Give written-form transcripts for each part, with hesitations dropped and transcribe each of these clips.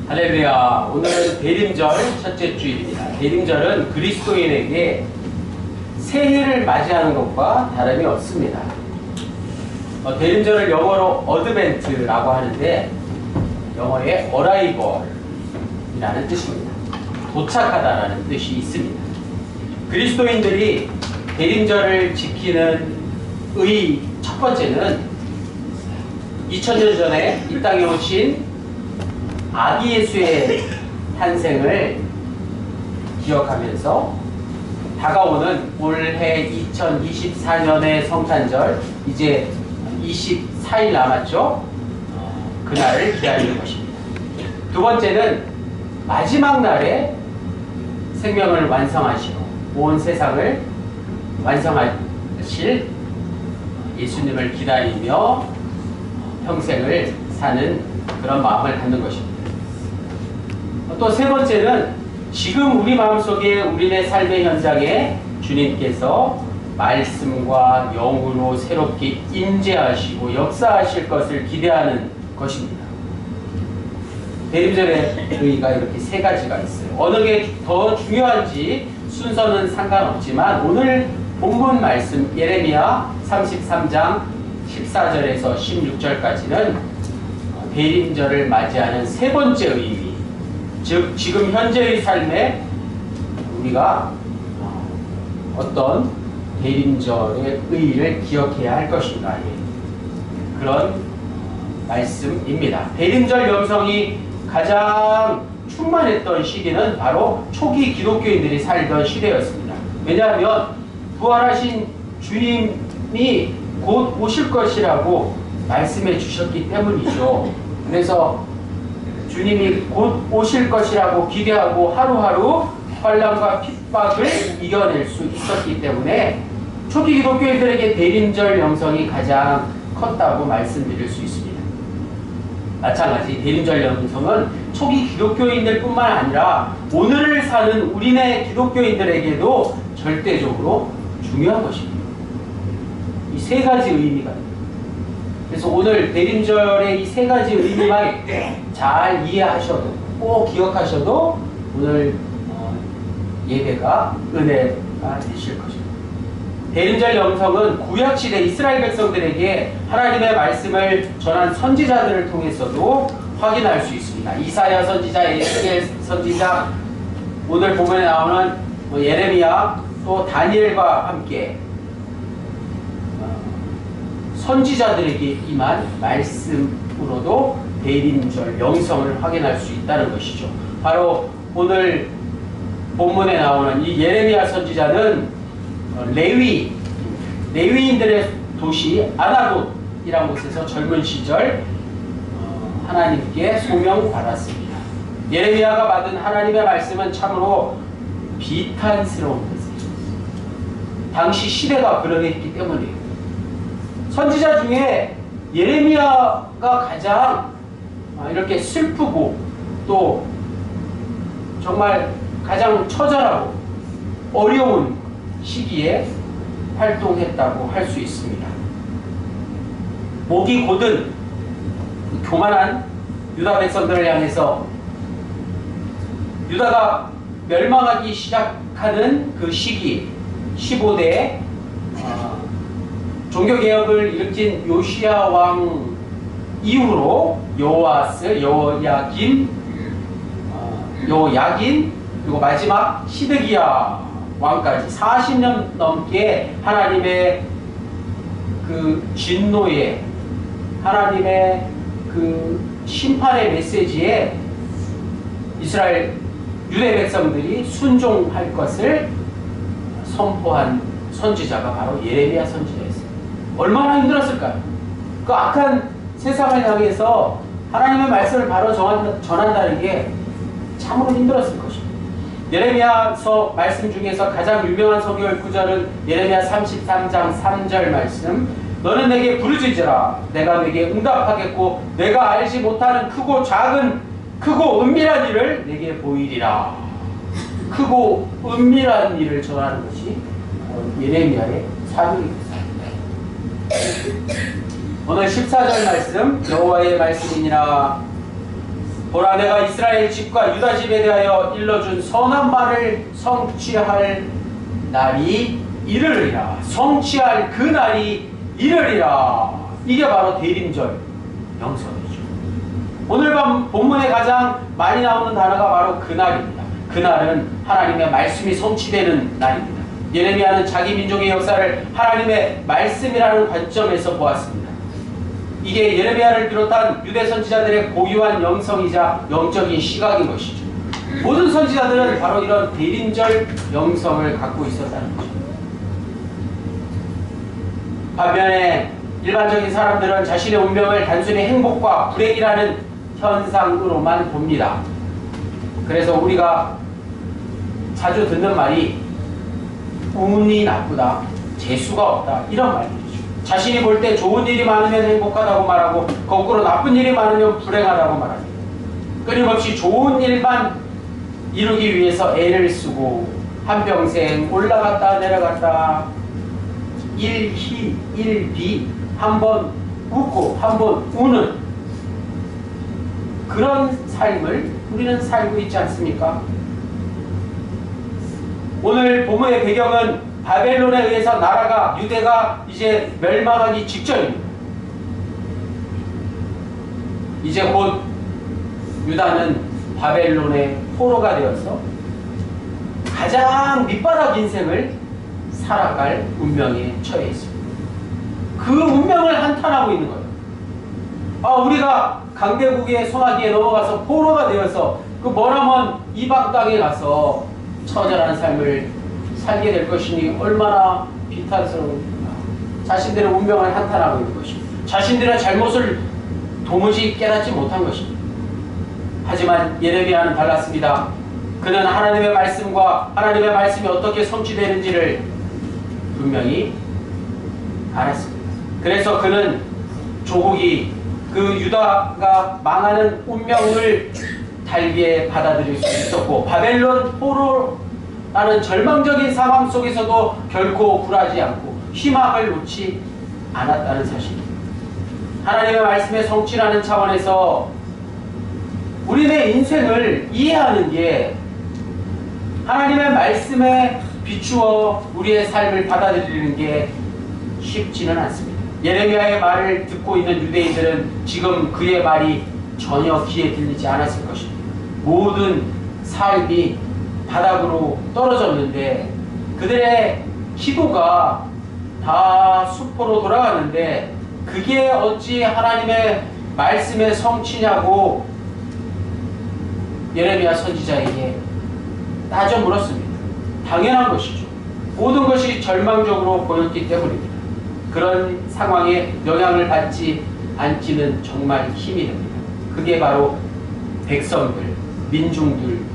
할렐루야. 오늘은 대림절 첫째 주일입니다. 대림절은 그리스도인에게 새해를 맞이하는 것과 다름이 없습니다. 대림절을 영어로 어드벤트라고 하는데 영어의 arrival이라는 뜻입니다. 도착하다라는 뜻이 있습니다. 그리스도인들이 대림절을 지키는 첫 번째는 2000년 전에 이 땅에 오신 아기 예수의 탄생을 기억하면서 다가오는 올해 2024년의 성탄절, 이제 24일 남았죠? 그날을 기다리는 것입니다. 두 번째는 마지막 날에 생명을 완성하시고 온 세상을 완성하실 예수님을 기다리며 평생을 사는 그런 마음을 갖는 것입니다. 또 세 번째는 지금 우리 마음속에 우리네 삶의 현장에 주님께서 말씀과 영으로 새롭게 임재하시고 역사하실 것을 기대하는 것입니다. 대림절의 의의가 이렇게 세 가지가 있어요. 어느 게 더 중요한지 순서는 상관없지만 오늘 본문 말씀 예레미야 33장 14절에서 16절까지는 대림절을 맞이하는 세 번째 의미, 즉 지금 현재의 삶에 우리가 어떤 대림절의 의의를 기억해야 할 것인가, 그런 말씀입니다. 대림절 영성이 가장 충만했던 시기는 바로 초기 기독교인들이 살던 시대였습니다. 왜냐하면 부활하신 주님이 곧 오실 것이라고 말씀해 주셨기 때문이죠. 그래서 주님이 곧 오실 것이라고 기대하고 하루하루 환난과 핍박을 이겨낼 수 있었기 때문에 초기 기독교인들에게 대림절 영성이 가장 컸다고 말씀드릴 수 있습니다. 마찬가지 대림절 영성은 초기 기독교인들 뿐만 아니라 오늘을 사는 우리네 기독교인들에게도 절대적으로 중요한 것입니다. 이 세 가지 의미가 있습니다. 그래서 오늘 대림절의 이 세 가지 의미만 잘 이해하셔도, 꼭 기억하셔도 오늘 예배가 은혜가 되실 것입니다. 대림절 영성은 구약시대 이스라엘 백성들에게 하나님의 말씀을 전한 선지자들을 통해서도 확인할 수 있습니다. 이사야 선지자, 에스겔 선지자, 오늘 본문에 나오는 예레미야, 또 다니엘과 함께 선지자들에게 임한 말씀으로도 대림절 영성을 확인할 수 있다는 것이죠. 바로 오늘 본문에 나오는 이 예레미야 선지자는 레위인들의 도시 아나돗이라는 곳에서 젊은 시절 하나님께 소명받았습니다. 예레미야가 받은 하나님의 말씀은 참으로 비탄스러운 것입니다. 당시 시대가 그러했기 때문이에요. 선지자 중에 예레미야가 가장 이렇게 슬프고 또 정말 가장 처절하고 어려운 시기에 활동했다고 할 수 있습니다. 목이 곧은 교만한 유다 백성들을 향해서 유다가 멸망하기 시작하는 그 시기 15대 종교개혁을 일으킨 요시야 왕 이후로 여호아스, 여호야긴, 그리고 마지막 시드기야 왕까지 40년 넘게 하나님의 그 진노에, 하나님의 그 심판의 메시지에 이스라엘 유대 백성들이 순종할 것을 선포한 선지자가 바로 예레미야 선지자였습니다. 얼마나 힘들었을까요? 그 악한 세상을 향해서 하나님의 말씀을 바로 전한다는 게 참으로 힘들었을 것입니다. 예레미야서 말씀 중에서 가장 유명한 성경 구절은 예레미야 33장 3절 말씀, 너는 내게 부르짖으라 내가 내게 응답하겠고 내가 알지 못하는 크고 작은 크고 은밀한 일을 내게 보이리라. 크고 은밀한 일을 전하는 것이 예레미야의 사명입니다. 오늘 14절 말씀, 여호와의 말씀이니라 보라, 내가 이스라엘 집과 유다 집에 대하여 일러준 선한 말을 성취할 날이 이르리라. 성취할 그 날이 이르리라. 이게 바로 대림절 영성이죠. 오늘 밤 본문에 가장 많이 나오는 단어가 바로 그날입니다. 그날은 하나님의 말씀이 성취되는 날입니다. 예레미야는 자기 민족의 역사를 하나님의 말씀이라는 관점에서 보았습니다. 이게 예레미야를 비롯한 유대 선지자들의 고유한 영성이자 영적인 시각인 것이죠. 모든 선지자들은 바로 이런 대림절 영성을 갖고 있었다는 거죠. 반면에 일반적인 사람들은 자신의 운명을 단순히 행복과 불행이라는 현상으로만 봅니다. 그래서 우리가 자주 듣는 말이 운이 나쁘다, 재수가 없다, 이런 말들이죠. 자신이 볼 때 좋은 일이 많으면 행복하다고 말하고 거꾸로 나쁜 일이 많으면 불행하다고 말합니다. 끊임없이 좋은 일만 이루기 위해서 애를 쓰고 한평생 올라갔다 내려갔다 일희 일비, 한번 웃고 한번 우는 그런 삶을 우리는 살고 있지 않습니까? 오늘 본문의 배경은 바벨론에 의해서 나라가, 유대가 이제 멸망하기 직전입니다. 이제 곧 유다는 바벨론의 포로가 되어서 가장 밑바닥 인생을 살아갈 운명에 처해 있습니다. 그 운명을 한탄하고 있는 거예요. 우리가 강대국의 소나기에 넘어가서 포로가 되어서 그 머나먼 이방 땅에 가서 처절한 삶을 살게 될 것이니 얼마나 비탄스러운가. 자신들의 운명을 한탄하고 있는 것입니다. 자신들의 잘못을 도무지 깨닫지 못한 것입니다. 하지만 예레미야는 달랐습니다. 그는 하나님의 말씀과 하나님의 말씀이 어떻게 성취되는지를 분명히 알았습니다. 그래서 그는 조국이, 그 유다가 망하는 운명을 달게 받아들일 수 있었고, 바벨론 포로라는 절망적인 상황 속에서도 결코 굴하지 않고 희망을 놓지 않았다는 사실입니다. 하나님의 말씀의 성취라는 차원에서 우리의 인생을 이해하는 게 하나님의 말씀에 비추어 우리의 삶을 받아들이는 게 쉽지는 않습니다. 예레미야의 말을 듣고 있는 유대인들은 지금 그의 말이 전혀 귀에 들리지 않았을 것입니다. 모든 삶이 바닥으로 떨어졌는데 그들의 기도가 다 수포로 돌아갔는데 그게 어찌 하나님의 말씀의 성취냐고 예레미야 선지자에게 따져 물었습니다. 당연한 것이죠. 모든 것이 절망적으로 보였기 때문입니다. 그런 상황에 영향을 받지 않기는 정말 힘이 됩니다. 그게 바로 백성들, 민중들과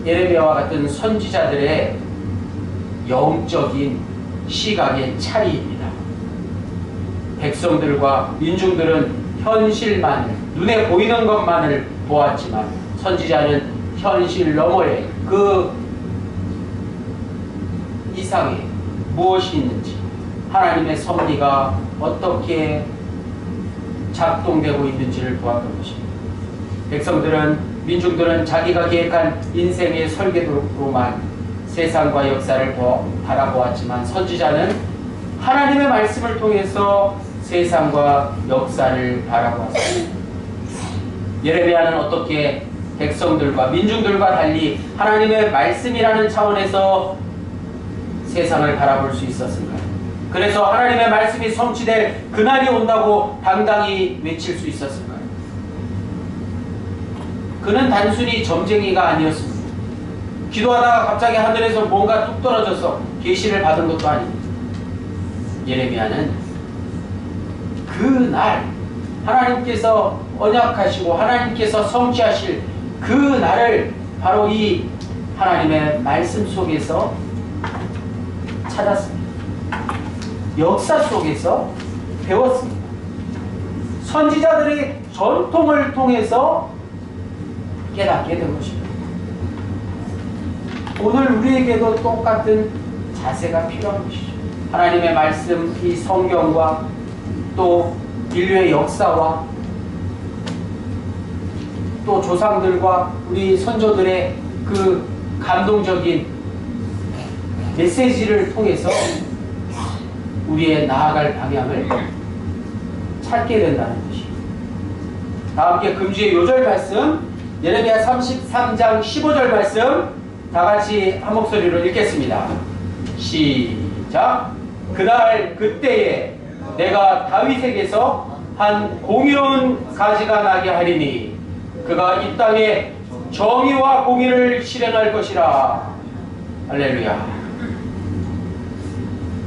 예레미야와 같은 선지자들의 영적인 시각의 차이입니다. 백성들과 민중들은 현실만을, 눈에 보이는 것만을 보았지만 선지자는 현실 너머에 그 이상에 무엇이 있는지, 하나님의 섭리가 어떻게 작동되고 있는지를 보았던 것입니다. 백성들은, 민중들은 자기가 계획한 인생의 설계도로만 세상과 역사를 바라보았지만 선지자는 하나님의 말씀을 통해서 세상과 역사를 바라보았습니다. 예레미야는 어떻게 백성들과 민중들과 달리 하나님의 말씀이라는 차원에서 세상을 바라볼 수 있었을까요? 그래서 하나님의 말씀이 성취될 그날이 온다고 당당히 외칠 수 있었을까요? 그는 단순히 점쟁이가 아니었습니다. 기도하다가 갑자기 하늘에서 뭔가 뚝 떨어져서 계시를 받은 것도 아닙니다. 예레미야는 그날 하나님께서 언약하시고 하나님께서 성취하실 그 날을 바로 이 하나님의 말씀 속에서 찾았습니다. 역사 속에서 배웠습니다. 선지자들의 전통을 통해서 깨닫게 된 것입니다. 오늘 우리에게도 똑같은 자세가 필요한 것이죠. 하나님의 말씀, 이 성경과 또 인류의 역사와 또 조상들과 우리 선조들의 그 감동적인 메시지를 통해서 우리의 나아갈 방향을 찾게 된다는 것입니다. 다 함께 금주의 요절 말씀 예레미야 33장 15절 말씀 다같이 한 목소리로 읽겠습니다. 시작. 그날 그때에 내가 다윗에게서 한 공의로운 가지가 나게 하리니 그가 이 땅에 정의와 공의를 실행할 것이라. 할렐루야.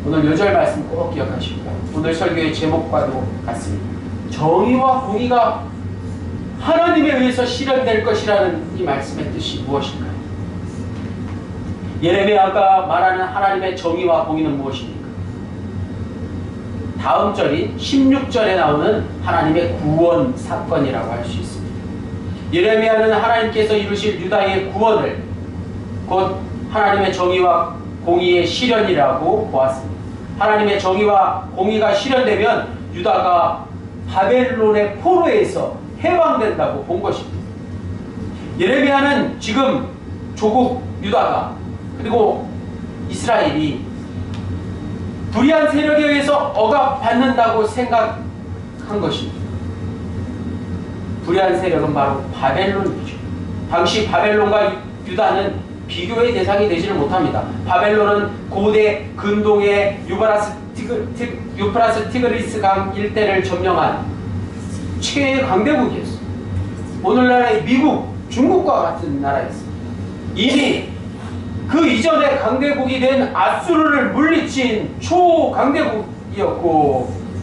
오늘 요절 말씀 꼭 기억하시고요. 오늘 설교의 제목과도 같습니다. 정의와 공의가 하나님에 의해서 실현될 것이라는 이 말씀의 뜻이 무엇일까요? 예레미야가 말하는 하나님의 정의와 공의는 무엇입니까? 다음 절인 16절에 나오는 하나님의 구원 사건이라고 할 수 있습니다. 예레미야는 하나님께서 이루실 유다의 구원을 곧 하나님의 정의와 공의의 실현이라고 보았습니다. 하나님의 정의와 공의가 실현되면 유다가 바벨론의 포로에서 해방된다고 본 것입니다. 예레미야는 지금 조국 유다가 그리고 이스라엘이 불의한 세력에 의해서 억압받는다고 생각한 것입니다. 불의한 세력은 바로 바벨론이죠. 당시 바벨론과 유다는 비교의 대상이 되지를 못합니다. 바벨론은 고대 근동의 유프라스 티그리스 강 일대를 점령한 최의 강대국이었습니다. 오늘날의 미국, 중국과 같은 나라였습니다. 이미 그 이전에 강대국이 된 아수르를 물리친 초강대국이었고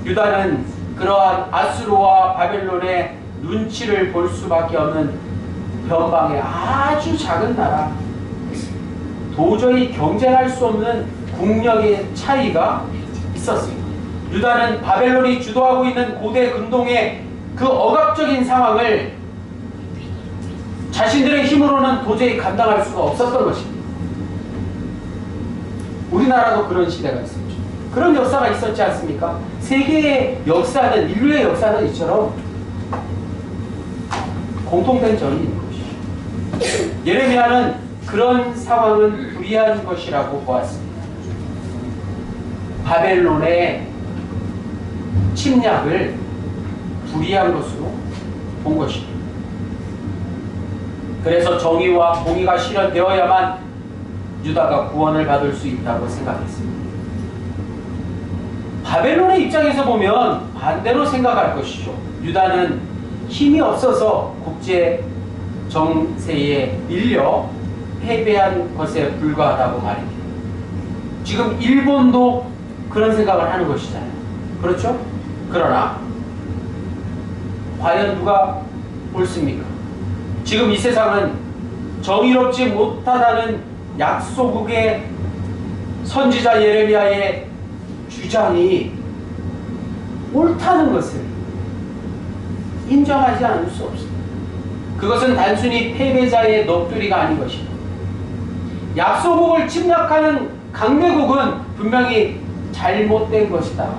유다는 그러한 아수르와 바벨론의 눈치를 볼 수밖에 없는 변방의 아주 작은 나라, 도저히 경쟁할 수 없는 국력의 차이가 있었습니다. 유다는 바벨론이 주도하고 있는 고대 근동의 그 억압적인 상황을 자신들의 힘으로는 도저히 감당할 수가 없었던 것입니다. 우리나라도 그런 시대가 있었죠. 그런 역사가 있었지 않습니까? 세계의 역사는, 인류의 역사는 이처럼 공통된 점이 있는 것이죠. 예레미야는 그런 상황은 불의한 것이라고 보았습니다. 바벨론의 침략을 불의한 것으로 본 것입니다. 그래서 정의와 공의가 실현되어야만 유다가 구원을 받을 수 있다고 생각했습니다. 바벨론의 입장에서 보면 반대로 생각할 것이죠. 유다는 힘이 없어서 국제 정세에 밀려 패배한 것에 불과하다고 말입니다. 지금 일본도 그런 생각을 하는 것이잖아요. 그렇죠? 그러나 과연 누가 옳습니까? 지금 이 세상은 정의롭지 못하다는 약소국의 선지자 예레미야의 주장이 옳다는 것을 인정하지 않을 수 없습니다. 그것은 단순히 패배자의 넋두리가 아닌 것입니다. 약소국을 침략하는 강대국은 분명히 잘못된 것이다.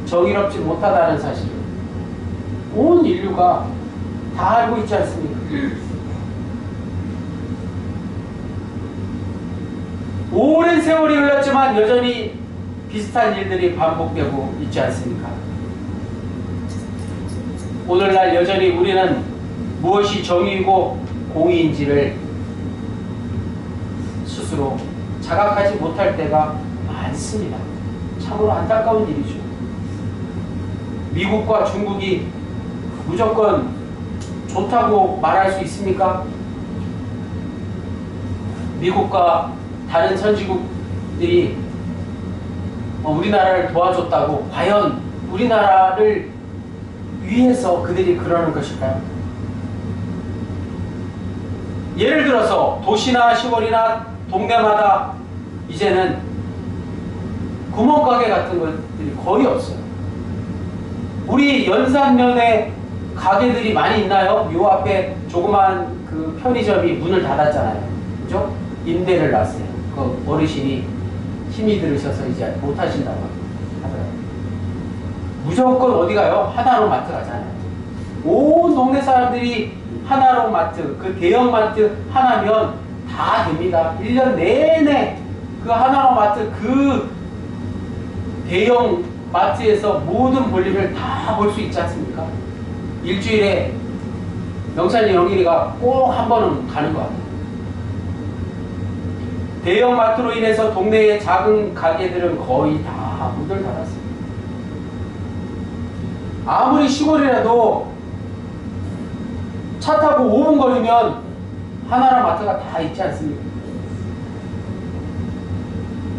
정의롭지 못하다는 사실을 온 인류가 다 알고 있지 않습니까? 오랜 세월이 흘렀지만 여전히 비슷한 일들이 반복되고 있지 않습니까? 오늘날 여전히 우리는 무엇이 정의이고 공의인지를 스스로 자각하지 못할 때가 많습니다. 참으로 안타까운 일이죠. 미국과 중국이 무조건 좋다고 말할 수 있습니까? 미국과 다른 선진국들이 우리나라를 도와줬다고 과연 우리나라를 위해서 그들이 그러는 것일까요? 예를 들어서 도시나 시골이나 동네마다 이제는 구멍가게 같은 것들이 거의 없어요. 우리 연산면에 가게들이 많이 있나요? 요 앞에 조그만 그 편의점이 문을 닫았잖아요. 그죠? 임대를 놨어요. 그 어르신이 힘이 들으셔서 이제 못 하신다고 하더라고요. 무조건 어디 가요? 하나로 마트 가잖아요. 온 동네 사람들이 하나로 마트, 그 대형 마트 하나면 다 됩니다. 1년 내내 그 하나로 마트 그 대형 마트에서 모든 볼일을 다 볼 수 있지 않습니까? 일주일에 명찬이 영일이가 꼭 한 번은 가는 것 같아요. 대형 마트로 인해서 동네의 작은 가게들은 거의 다 문을 닫았습니다. 아무리 시골이라도 차 타고 5분 거리면 하나나 마트가 다 있지 않습니까?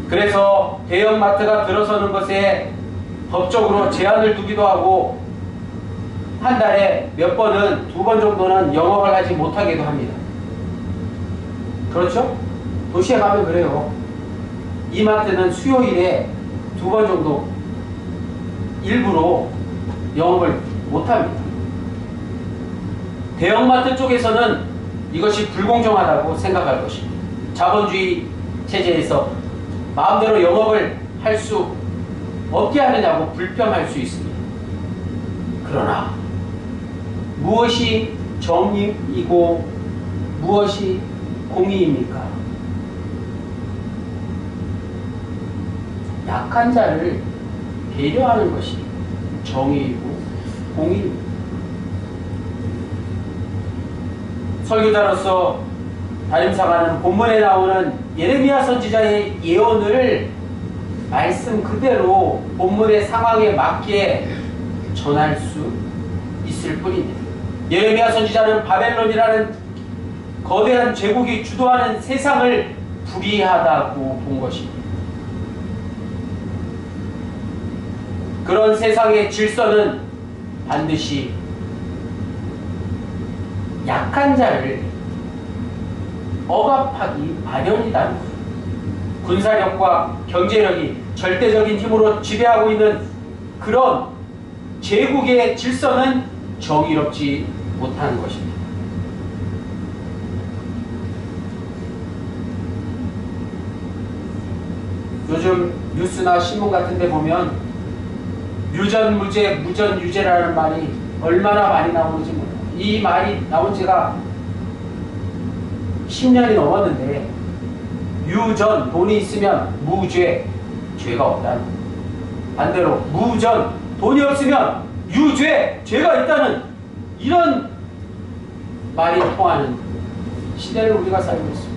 그래서 대형 마트가 들어서는 것에 법적으로 제한을 두기도 하고 한 달에 몇 번은 2번 정도는 영업을 하지 못하기도 합니다. 그렇죠? 도시에 가면 그래요. 이마트는 수요일에 2번 정도 일부러 영업을 못합니다. 대형마트 쪽에서는 이것이 불공정하다고 생각할 것입니다. 자본주의 체제에서 마음대로 영업을 할 수 없게 하느냐고 불평할 수 있습니다. 그러나 무엇이 정의이고 무엇이 공의입니까? 약한 자를 배려하는 것이 정의이고 공의입니다. 설교자로서 다림사가는 본문에 나오는 예레미야 선지자의 예언을 말씀 그대로 본문의 상황에 맞게 전할 수 있을 뿐입니다. 예레미야 선지자는 바벨론이라는 거대한 제국이 주도하는 세상을 불의하다고 본 것입니다. 그런 세상의 질서는 반드시 약한 자를 억압하기 마련이라는 것. 군사력과 경제력이 절대적인 힘으로 지배하고 있는 그런 제국의 질서는 정의롭지 못하는 것입니다. 요즘 뉴스나 신문 같은 데 보면 유전무죄, 무전유죄라는 말이 얼마나 많이 나오는지 몰라요. 이 말이 나온 지가 10년이 넘었는데 유전, 돈이 있으면 무죄, 죄가 없다는, 반대로 무전, 돈이 없으면 유죄, 죄가 있다는 이런 말이 통하는 시대를 우리가 살고 있습니다.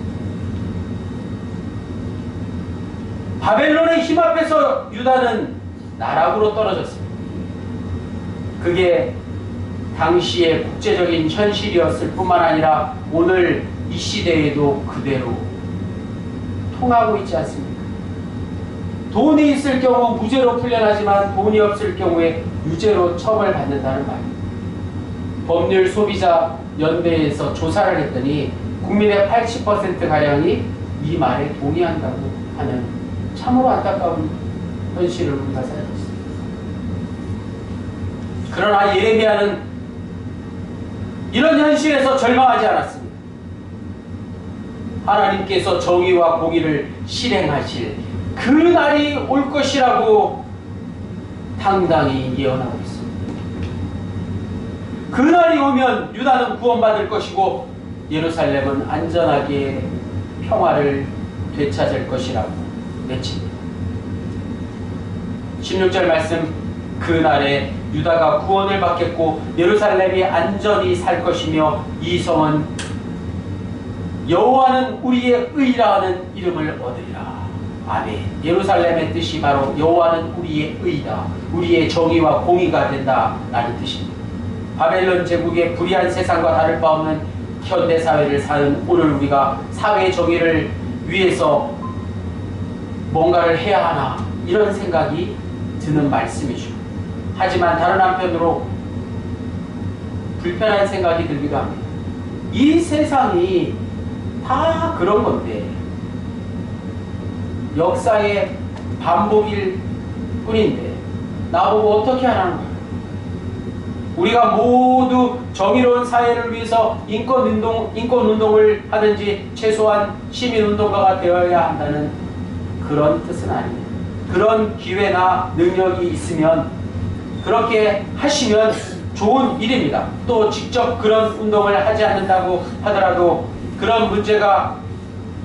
바벨론의 힘 앞에서 유다는 나락으로 떨어졌습니다. 그게 당시의 국제적인 현실이었을 뿐만 아니라 오늘 이 시대에도 그대로 통하고 있지 않습니까? 돈이 있을 경우 무죄로 풀려나지만 돈이 없을 경우에 유죄로 처벌받는다는 말입니다. 법률 소비자 연대에서 조사를 했더니 국민의 80%가량이 이 말에 동의한다고 하는 참으로 안타까운 현실을 우리가 살고 있습니다. 그러나 예레미야는 이런 현실에서 절망하지 않았습니다. 하나님께서 정의와 공의를 실행하실 그 날이 올 것이라고 당당히 예언하고 있습니다. 그 날이 오면 유다는 구원받을 것이고 예루살렘은 안전하게 평화를 되찾을 것이라고 외칩니다. 16절 말씀, 그 날에 유다가 구원을 받겠고 예루살렘이 안전히 살 것이며 이 성은 여호와는 우리의 의라 하는 이름을 얻으리라. 아멘. 예루살렘의 뜻이 바로 여호와는 우리의 의다, 우리의 정의와 공의가 된다 라는 뜻입니다. 바벨론 제국의 불의한 세상과 다를 바 없는 현대사회를 사는 오늘 우리가 사회의 정의를 위해서 뭔가를 해야 하나 이런 생각이 드는 말씀이죠. 하지만 다른 한편으로 불편한 생각이 들기도 합니다. 이 세상이 다 그런 건데 역사의 반복일 뿐인데 나보고 어떻게 하라는 거예요? 우리가 모두 정의로운 사회를 위해서 인권운동을 하든지 최소한 시민운동가가 되어야 한다는 그런 뜻은 아닙니다. 그런 기회나 능력이 있으면 그렇게 하시면 좋은 일입니다. 또 직접 그런 운동을 하지 않는다고 하더라도 그런 문제가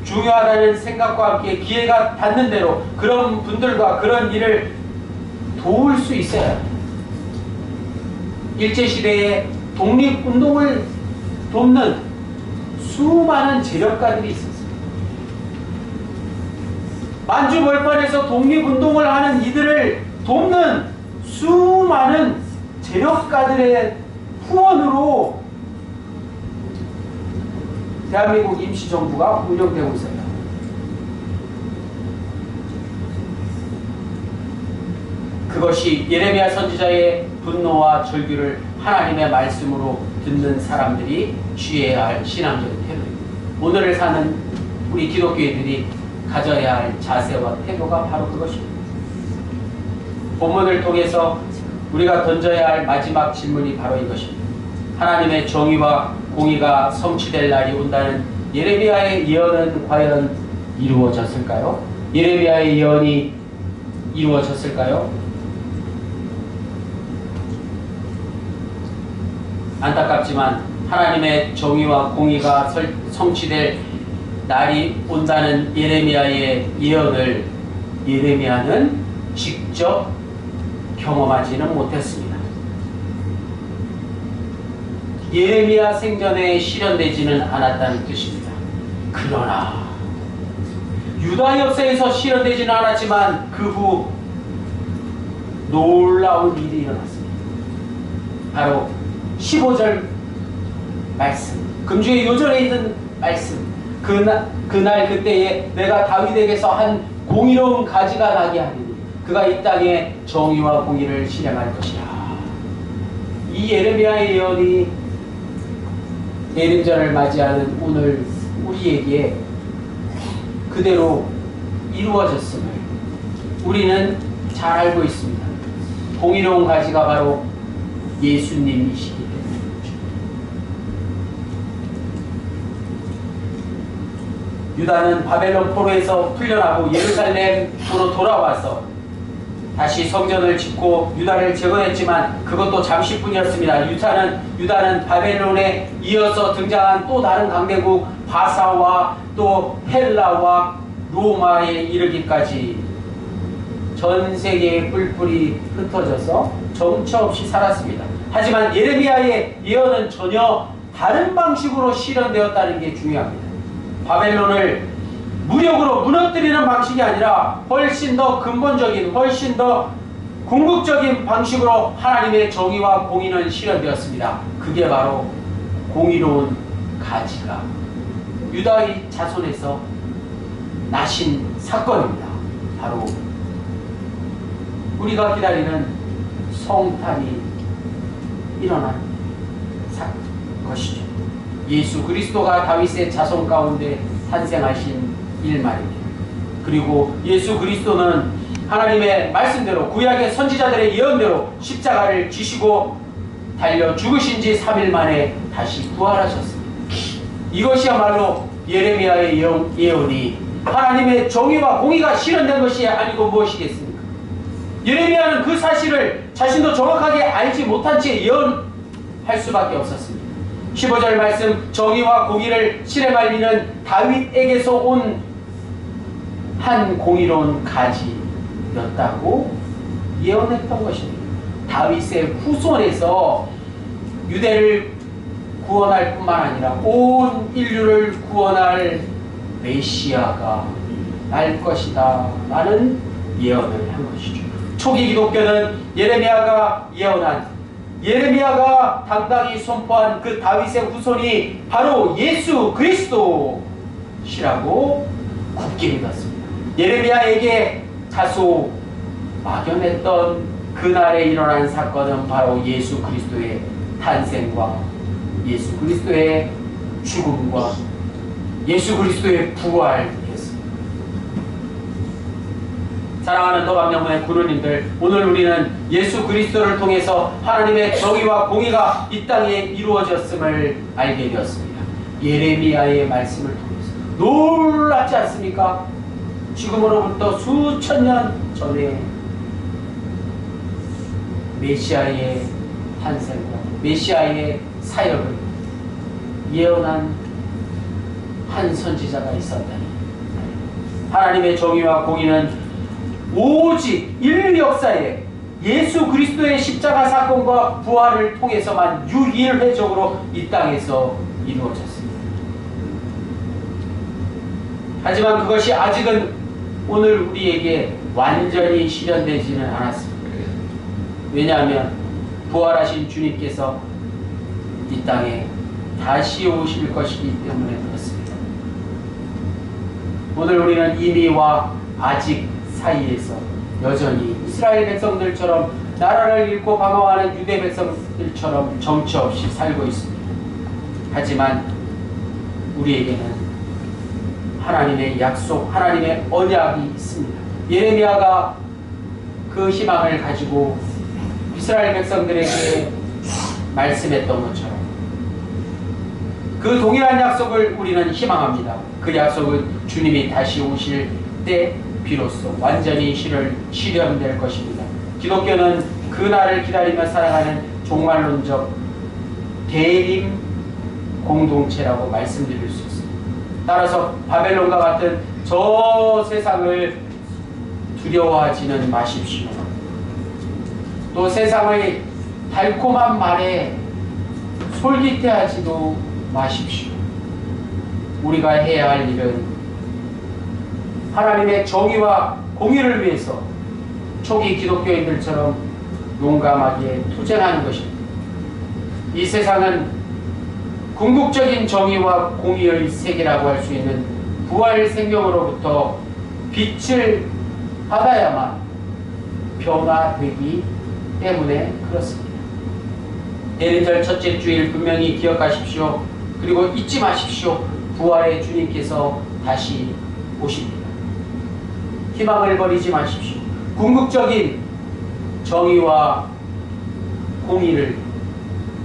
중요하다는 생각과 함께 기회가 닿는 대로 그런 분들과 그런 일을 도울 수 있어야 합니다. 일제시대에 독립운동을 돕는 수많은 재력가들이 있었습니다. 만주벌판에서 독립운동을 하는 이들을 돕는 수많은 재력가들의 후원으로 대한민국 임시정부가 운영되고 있어요. 그것이 예레미야 선지자의 분노와 절규를 하나님의 말씀으로 듣는 사람들이 취해야 할 신앙적인 태도입니다. 오늘을 사는 우리 기독교인들이 가져야 할 자세와 태도가 바로 그것입니다. 본문을 통해서 우리가 던져야 할 마지막 질문이 바로 이것입니다. 하나님의 정의와 공의가 성취될 날이 온다는 예레미야의 예언은 과연 이루어졌을까요? 예레미야의 예언이 이루어졌을까요? 안타깝지만 하나님의 정의와 공의가 성취될 날이 온다는 예레미야의 예언을 예레미야는 직접 경험하지는 못했습니다. 예레미야 생전에 실현되지는 않았다는 뜻입니다. 그러나 유다 역사에서 실현되지는 않았지만 그 후 놀라운 일이 일어났습니다. 바로 15절 말씀, 금주의 요절에 있는 말씀. 그날 그때에 내가 다윗에게서 한 공의로운 가지가 나게 하리니 그가 이 땅에 정의와 공의를 실행할 것이라. 이 예레미야의 예언이 대림절을 맞이하는 오늘 우리에게 그대로 이루어졌음을 우리는 잘 알고 있습니다. 공의로운 가지가 바로 예수님이시기 때문에. 유다는 바벨론 포로에서 풀려나고 예루살렘으로 돌아와서 다시 성전을 짓고 유다를 재건했지만 그것도 잠시뿐이었습니다. 유다는 바벨론에 이어서 등장한 또 다른 강대국 바사와 또 헬라와 로마에 이르기까지 전 세계에 뿔뿔이 흩어져서 정처 없이 살았습니다. 하지만 예레미야의 예언은 전혀 다른 방식으로 실현되었다는 게 중요합니다. 바벨론을 무력으로 무너뜨리는 방식이 아니라 훨씬 더 근본적인, 훨씬 더 궁극적인 방식으로 하나님의 정의와 공의는 실현되었습니다. 그게 바로 공의로운 가지가 유다의 자손에서 나신 사건입니다. 바로 우리가 기다리는 성탄이 일어난 것이죠. 예수 그리스도가 다윗의 자손 가운데 탄생하신 일 말입니다. 그리고 예수 그리스도는 하나님의 말씀대로 구약의 선지자들의 예언대로 십자가를 지시고 달려 죽으신 지 3일 만에 다시 부활하셨습니다. 이것이야말로 예레미야의 예언이 하나님의 정의와 공의가 실현된 것이 아니고 무엇이겠습니까? 예레미야는 그 사실을 자신도 정확하게 알지 못한 채 예언할 수밖에 없었습니다. 15절 말씀, 정의와 공의를 실행할 이는 다윗에게서 온 한 공의로운 가지였다고 예언했던 것입니다. 다윗의 후손에서 유대를 구원할 뿐만 아니라 온 인류를 구원할 메시아가 날 것이다 라는 예언을 한 것이죠. 초기 기독교는 예레미야가 예언한, 예레미야가 당당히 선포한 그 다윗의 후손이 바로 예수 그리스도시라고 굳게 믿었습니다. 예레미야에게 다소 막연했던 그날에 일어난 사건은 바로 예수 그리스도의 탄생과 예수 그리스도의 죽음과 예수 그리스도의 부활이었습니다. 사랑하는 도감영문의 구루님들, 오늘 우리는 예수 그리스도를 통해서 하나님의 정의와 공의가 이 땅에 이루어졌음을 알게 되었습니다. 예레미야의 말씀을 통해서 놀랍지 않습니까? 지금으로부터 수천 년 전에 메시아의 탄생과 메시아의 사역을 예언한 한 선지자가 있었다니. 하나님의 정의와 공의는 오직 인류 역사에 예수 그리스도의 십자가 사건과 부활을 통해서만 유일회적으로 이 땅에서 이루어졌습니다. 하지만 그것이 아직은 오늘 우리에게 완전히 실현되지는 않았습니다. 왜냐하면 부활하신 주님께서 이 땅에 다시 오실 것이기 때문에 그렇습니다. 오늘 우리는 이미와 아직 사이에서 여전히 이스라엘 백성들처럼 나라를 잃고 방황하는 유대 백성들처럼 정처 없이 살고 있습니다. 하지만 우리에게는 하나님의 약속, 하나님의 언약이 있습니다. 예레미야가 그 희망을 가지고 이스라엘 백성들에게 말씀했던 것처럼 그 동일한 약속을 우리는 희망합니다. 그 약속은 주님이 다시 오실 때 비로소 완전히 실현될 것입니다. 기독교는 그 날을 기다리며 살아가는 종말론적 대림 공동체라고 말씀드릴 수 있습니다. 따라서 바벨론과 같은 저 세상을 두려워하지는 마십시오. 또 세상의 달콤한 말에 솔깃해하지도 마십시오. 우리가 해야 할 일은 하나님의 정의와 공의를 위해서 초기 기독교인들처럼 용감하게 투쟁하는 것입니다. 이 세상은 궁극적인 정의와 공의의 세계라고 할 수 있는 부활 생명으로부터 빛을 받아야만 변화되기 때문에 그렇습니다. 대림절 첫째 주일 분명히 기억하십시오. 그리고 잊지 마십시오. 부활의 주님께서 다시 오십니다. 희망을 버리지 마십시오. 궁극적인 정의와 공의를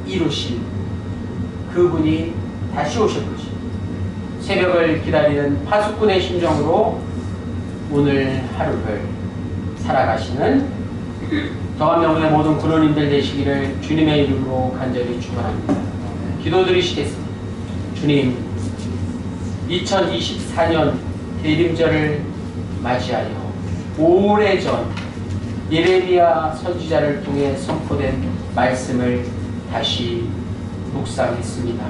이루신 그분이 다시 오실 것입니다. 새벽을 기다리는 파수꾼의 심정으로 오늘 하루를 살아가시는 저와 명문의 모든 군원님들 되시기를 주님의 이름으로 간절히 축원합니다. 기도드리시겠습니다. 주님, 2024년 대림절을 맞이하여 오래전 예레미야 선지자를 통해 선포된 말씀을 다시 묵상했습니다.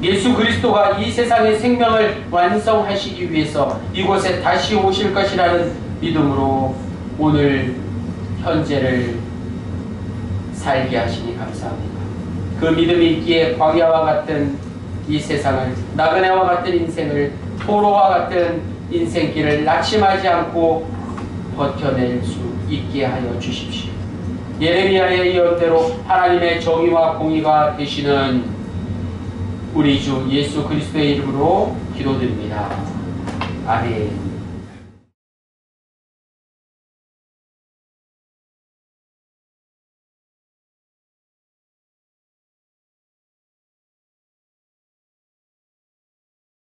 예수 그리스도가 이 세상의 생명을 완성하시기 위해서 이곳에 다시 오실 것이라는 믿음으로 오늘 현재를 살게 하시니 감사합니다. 그 믿음이 있기에 광야와 같은 이 세상을, 나그네와 같은 인생을, 포로와 같은 인생길을 낙심하지 않고 버텨낼 수 있게 하여 주십시오. 예레미야의 예언대로 하나님의 정의와 공의가 되시는 우리 주 예수 그리스도의 이름으로 기도드립니다. 아멘.